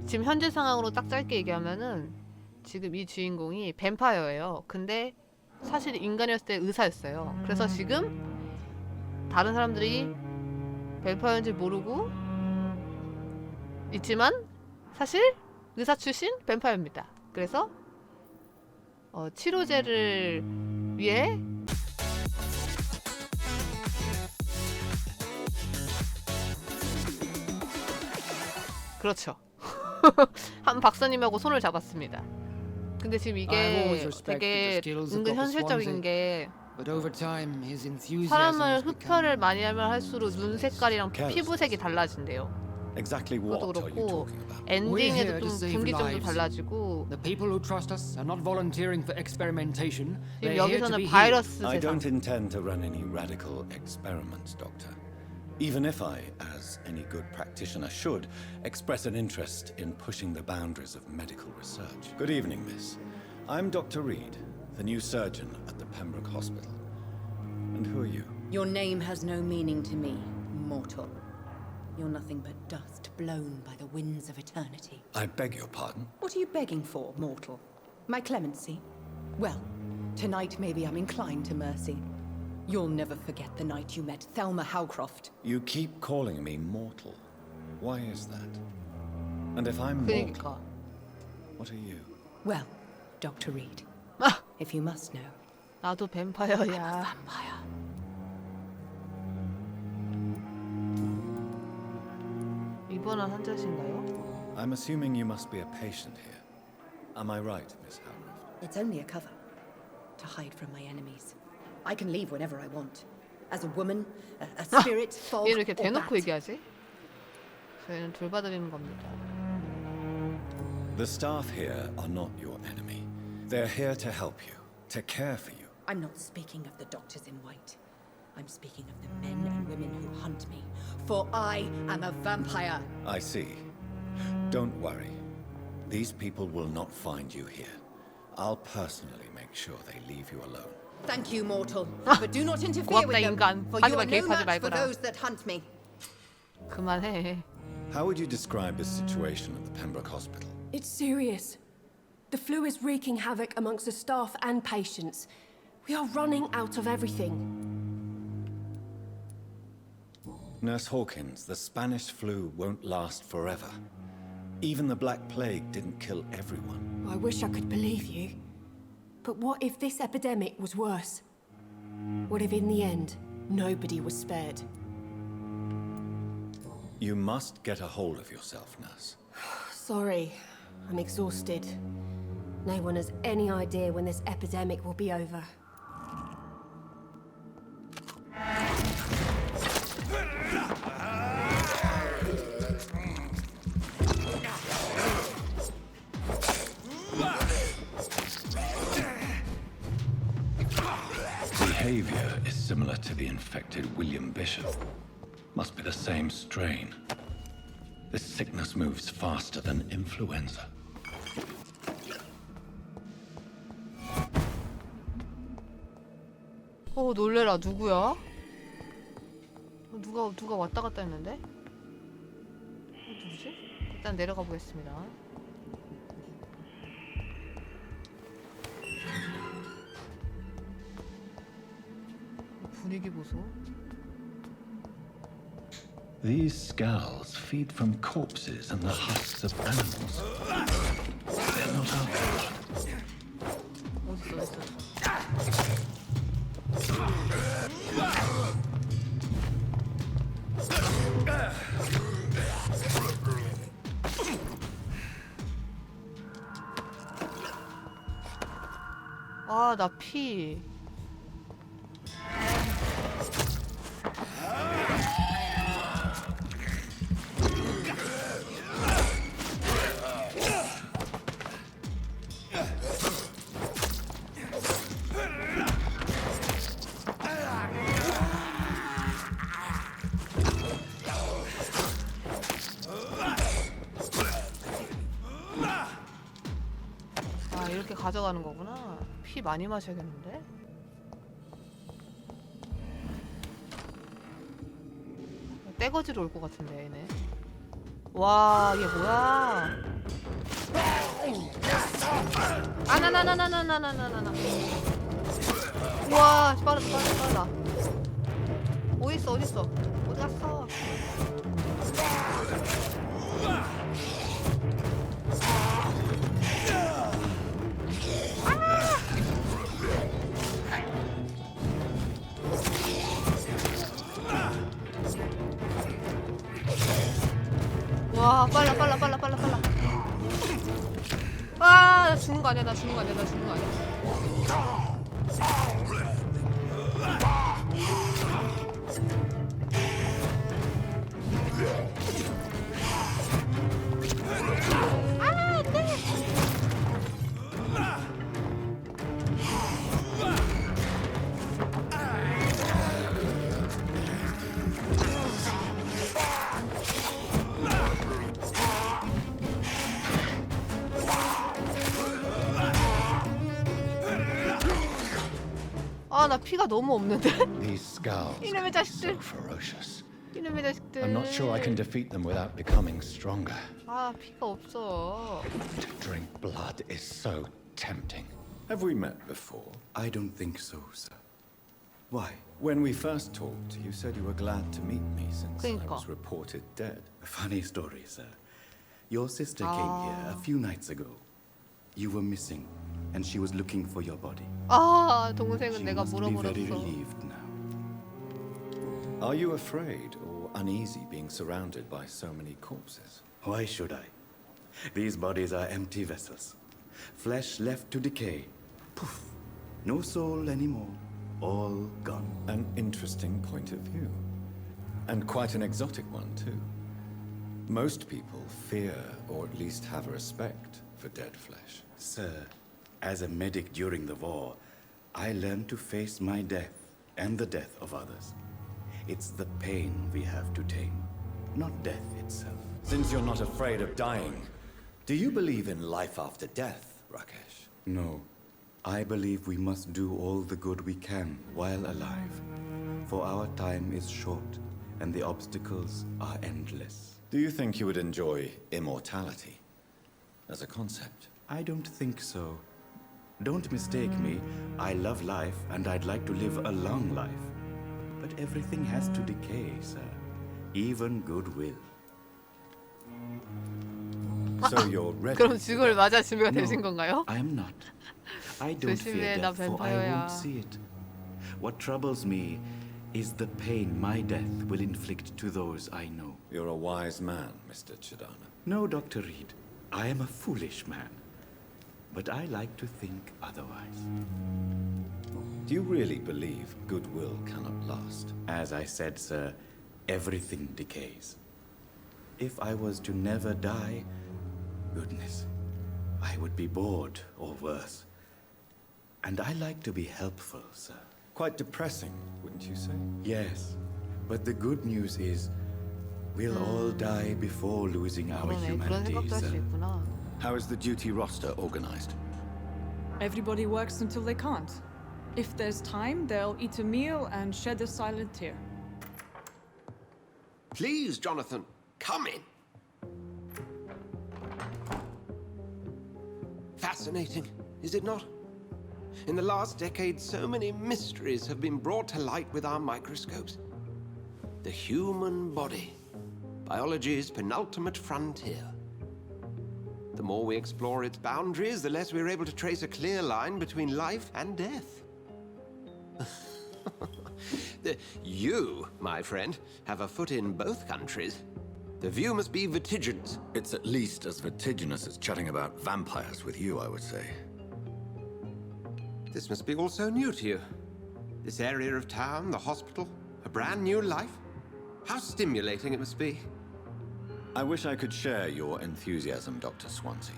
지금 현재 상황으로 딱 짧게 얘기하면은 지금 이 주인공이 뱀파이어예요. 근데 사실 인간이었을 때 의사였어요. 그래서 지금 다른 사람들이 뱀파이어인지 모르고 있지만 사실 의사 출신 뱀파이어입니다. 그래서 치료제를 위해 그렇죠. 한 박사님하고 손을 잡았습니다. 근데 지금 이게 되게 은근 현실적인 게 사람을 흡혈을 많이 하면 할수록 눈 색깔이랑 피부색이 달라진대요. 그것도 그렇고 엔딩에도 좀 분기점도 달라지고 지금 여기서는 바이러스 I 세상. don't intend to run any radical experiments, Doctor. Even if I, as any good practitioner should, express an interest in pushing the boundaries of medical research. Good evening, Miss. I'm Dr. Reed, the new surgeon at the Pembroke Hospital. And who are you? Your name has no meaning to me, mortal. You're nothing but dust blown by the winds of eternity. I beg your pardon? What are you begging for, mortal? My clemency? Well, tonight maybe I'm inclined to mercy. You'll never forget the night you met Thelma Howcroft. You keep calling me mortal. Why is that? And if I'm mortal, what are you? Well, Dr. Reed, if you must know, 나도 I'm a 뱀파이어야. vampire. 입원한 환자신가요? I'm assuming you must be a patient here. Am I right, Miss Howcroft? It's only a cover to hide from my enemies. I can leave whenever I want. As a woman, a spirit, fog, 얘는 이렇게 or 대놓고 bat. 얘기하지? 저희는 돌봐드리는 겁니다. The staff here are not your enemy. They're here to help you, to care for you. I'm not speaking of the doctors in white. I'm speaking of the men and women who hunt me. For I am a vampire. I see. Don't worry. These people will not find you here. I'll personally make sure they leave you alone. Thank you, mortal. But do not interfere with them. 인간. For you are 하지만 no 개입하지 match for 말거라. those that hunt me. 그만해. How would you describe the situation at the Pembroke Hospital? It's serious. The flu is wreaking havoc amongst the staff and patients. We are running out of everything. Nurse Hawkins, the Spanish flu won't last forever. Even the Black Plague didn't kill everyone. I wish I could believe you. But what if this epidemic was worse? What if in the end, nobody was spared? You must get a hold of yourself, Nurse. Sorry, I'm exhausted. No one has any idea when this epidemic will be over. Behavior is similar to the infected William Bishop. Must be the same strain. This sickness moves faster than influenza. 놀래라. 누구야? 누가 왔다 갔다 했는데? 누구지? 일단 내려가 보겠습니다. 분위기 보소. These scowls feed from corpses and the husks of animals. They're not alcohol. 어딨어. 아, 나 피. 이렇게 가져가는 거구나. 피 많이 마셔야겠는데? 떼거지로 올 것 같은데 얘네. 와, 이게 뭐야? 아나나나나나나나나나. 우와, 빠르다. 어딨어? 어디 갔어? 와, 빨라. 아, 나 죽는 거 아니야. 아, 나 피가 너무 없는데? These scowls 이놈의 can be 자식들. so ferocious. 이놈의 자식들. I'm not sure I can defeat them without becoming stronger. 아, 피가 없어. To drink blood is so tempting. Have we met before? I don't think so, sir. Why? When we first talked, you said you were glad to meet me since I 그러니까. was reported dead. A funny story, sir. Your sister came here a few nights ago. You were missing, and she was looking for your body. 아, She 동생은 내가 must be very 물어버렸어. relieved now. Are you afraid or uneasy being surrounded by so many corpses? Why should I? These bodies are empty vessels. Flesh left to decay. Poof. No soul anymore. All gone. An interesting point of view. And quite an exotic one, too. Most people fear, or at least have a respect, for dead flesh. Sir, as a medic during the war, I learned to face my death and the death of others. It's the pain we have to tame, not death itself. Since you're not afraid of dying, do you believe in life after death, Rakesh? No. I believe we must do all the good we can while alive. For our time is short, and the obstacles are endless. Do you think you would enjoy immortality as a concept? I don't think so. Don't mistake me. I love life, and I'd like to live a long life. But everything has to decay, sir. Even goodwill. So you're ready. 그럼 죽음을 맞아 준비가 No, 되신 건가요? I'm not. I don't fear 조심해, 나 death, for I 뱀파이어야. won't see it. What troubles me is the pain my death will inflict to those I know. You're a wise man, Mr. Chidana. No, Dr. Reed. I am a foolish man. But I like to think otherwise. Do you really believe goodwill cannot last? As I said, sir, everything decays. If I was to never die, goodness, I would be bored or worse. And I like to be helpful, sir. Quite depressing, wouldn't you say? Yes, but the good news is we'll all die before losing our 그러네, 그런 humanity, 생각도 할 수 sir. 있구나. How is the duty roster organized? Everybody works until they can't. If there's time, they'll eat a meal and shed a silent tear. Please, Jonathan, come in. Fascinating, is it not? In the last decade, so many mysteries have been brought to light with our microscopes. The human body, biology's penultimate frontier. The more we explore its boundaries, the less we're able to trace a clear line between life and death. You, my friend, have a foot in both countries. The view must be vertiginous. It's at least as vertiginous as chatting about vampires with you, I would say. This must be all so new to you. This area of town, the hospital, a brand new life. How stimulating it must be. I wish I could share your enthusiasm, Dr. Swansea,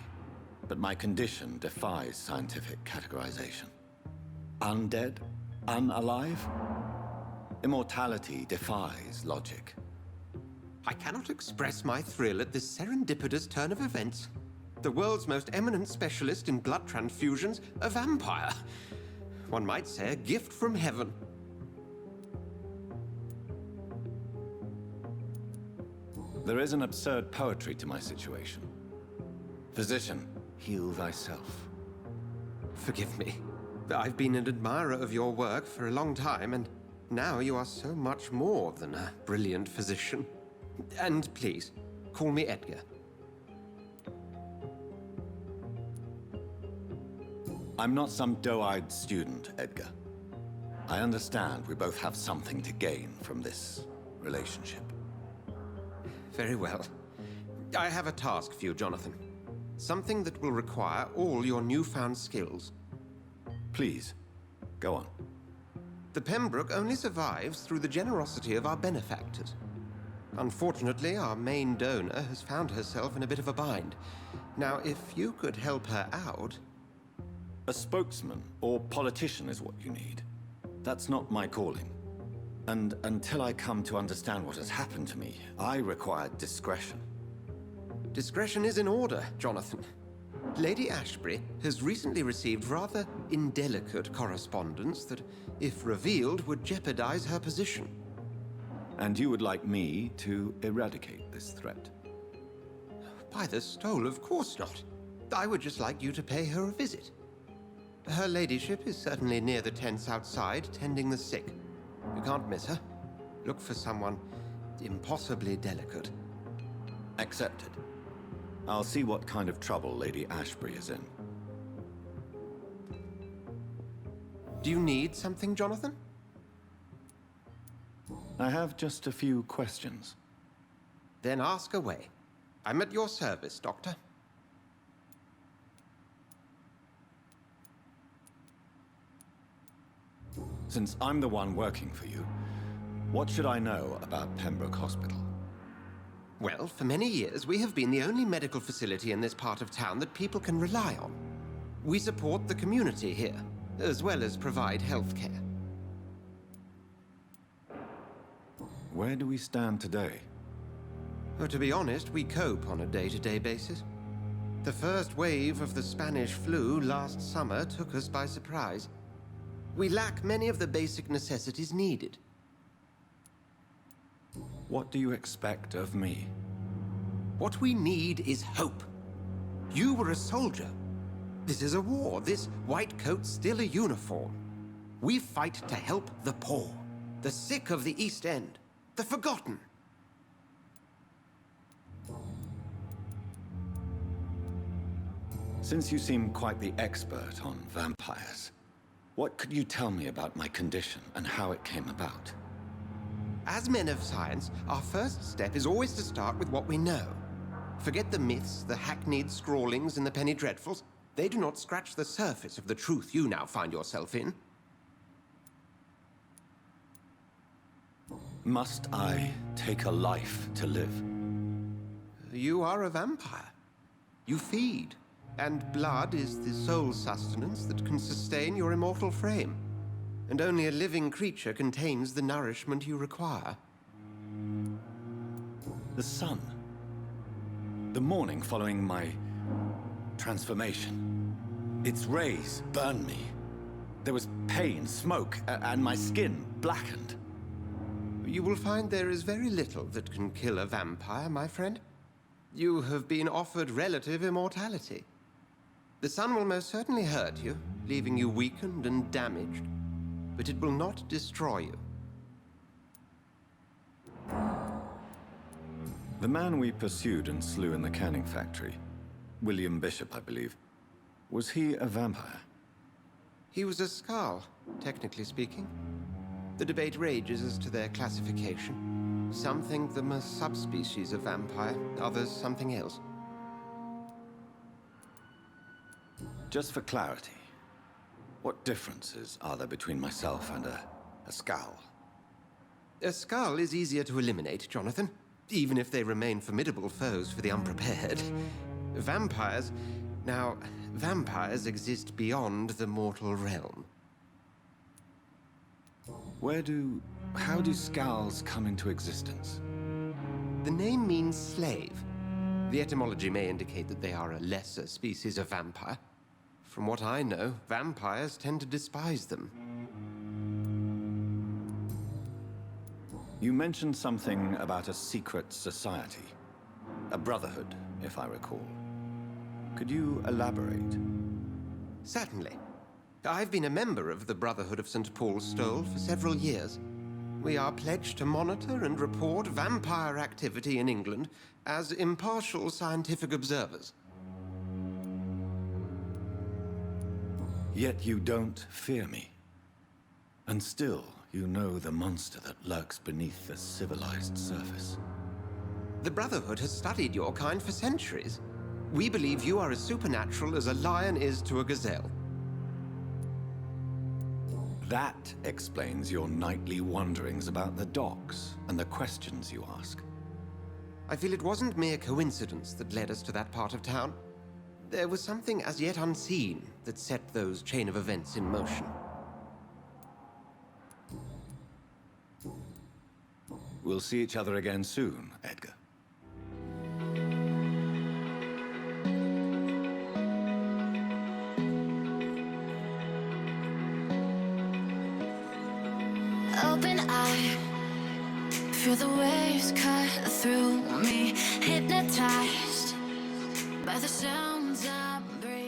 but my condition defies scientific categorization. Undead? Unalive? Immortality defies logic. I cannot express my thrill at this serendipitous turn of events. The world's most eminent specialist in blood transfusions, a vampire. One might say a gift from heaven. There is an absurd poetry to my situation. Physician, heal thyself. Forgive me. I've been an admirer of your work for a long time, and now you are so much more than a brilliant physician. And please, call me Edgar. I'm not some doe-eyed student, Edgar. I understand we both have something to gain from this relationship. Very well. I have a task for you, Jonathan. Something that will require all your newfound skills. Please, go on. The Pembroke only survives through the generosity of our benefactors. Unfortunately, our main donor has found herself in a bit of a bind. Now, if you could help her out... A spokesman or politician is what you need. That's not my calling. And until I come to understand what has happened to me, I require discretion. Discretion is in order, Jonathan. Lady Ashbury has recently received rather indelicate correspondence that, if revealed, would jeopardize her position. And you would like me to eradicate this threat? By the stole, of course not. I would just like you to pay her a visit. Her ladyship is certainly near the tents outside, tending the sick. You can't miss her. Look for someone impossibly delicate. Accepted. I'll see what kind of trouble Lady Ashbury is in. Do you need something, Jonathan? I have just a few questions. Then ask away. I'm at your service, Doctor. Since I'm the one working for you, what should I know about Pembroke Hospital? Well, for many years, we have been the only medical facility in this part of town that people can rely on. We support the community here, as well as provide health care. Where do we stand today? Well, to be honest, we cope on a day-to-day basis. The first wave of the Spanish flu last summer took us by surprise. We lack many of the basic necessities needed. What do you expect of me? What we need is hope. You were a soldier. This is a war. This white coat's still a uniform. We fight to help the poor, the sick of the East End, the forgotten. Since you seem quite the expert on vampires, what could you tell me about my condition and how it came about? As men of science, our first step is always to start with what we know. Forget the myths, the hackneyed scrawlings, and the penny dreadfuls. They do not scratch the surface of the truth you now find yourself in. Must I take a life to live? You are a vampire. You feed, and blood is the sole sustenance that can sustain your immortal frame. And only a living creature contains the nourishment you require. The sun. The morning following my transformation. Its rays burned me. There was pain, smoke, and my skin blackened. You will find there is very little that can kill a vampire, my friend. You have been offered relative immortality. The sun will most certainly hurt you, leaving you weakened and damaged. But it will not destroy you. The man we pursued and slew in the canning factory, William Bishop, I believe, was he a vampire? He was a Skald, technically speaking. The debate rages as to their classification. Some think them a subspecies of vampire, others something else. Just for clarity, what differences are there between myself and a Skald? A Skald is easier to eliminate, Jonathan, even if they remain formidable foes for the unprepared. Vampires... Now, vampires exist beyond the mortal realm. How do Skalds come into existence? The name means slave. The etymology may indicate that they are a lesser species of vampire. From what I know, vampires tend to despise them. You mentioned something about a secret society. A brotherhood, if I recall. Could you elaborate? Certainly. I've been a member of the Brotherhood of St. Paul's Stole for several years. We are pledged to monitor and report vampire activity in England as impartial scientific observers. Yet you don't fear me. And still, you know the monster that lurks beneath the civilized surface. The Brotherhood has studied your kind for centuries. We believe you are as supernatural as a lion is to a gazelle. That explains your nightly wanderings about the docks and the questions you ask. I feel it wasn't mere coincidence that led us to that part of town. There was something as yet unseen that set those chain of events in motion. We'll see each other again soon, Edgar. Open eye, feel the waves cut through me, hypnotized by the sounds I breathe.